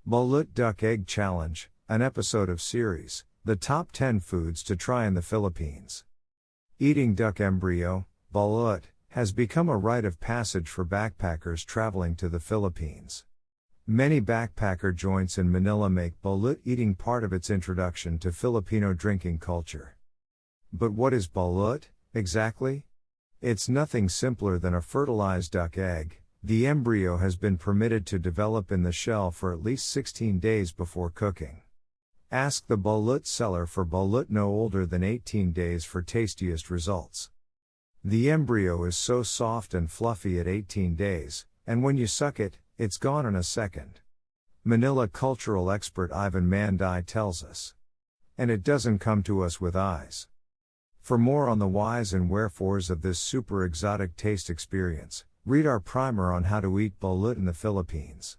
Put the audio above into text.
Balut Duck Egg Challenge, an episode of series, The Top 10 Foods to Try in the Philippines. Eating duck embryo, balut, has become a rite of passage for backpackers traveling to the Philippines. Many backpacker joints in Manila make balut eating part of its introduction to Filipino drinking culture. But what is balut, exactly? It's nothing simpler than a fertilized duck egg. The embryo has been permitted to develop in the shell for at least 16 days before cooking. Ask the balut seller for balut no older than 18 days for tastiest results. The embryo is so soft and fluffy at 18 days, and when you suck it, it's gone in a second. Manila cultural expert Ivan Manday tells us. And it doesn't come to us with eyes. For more on the whys and wherefores of this super exotic taste experience, read our primer on how to eat balut in the Philippines.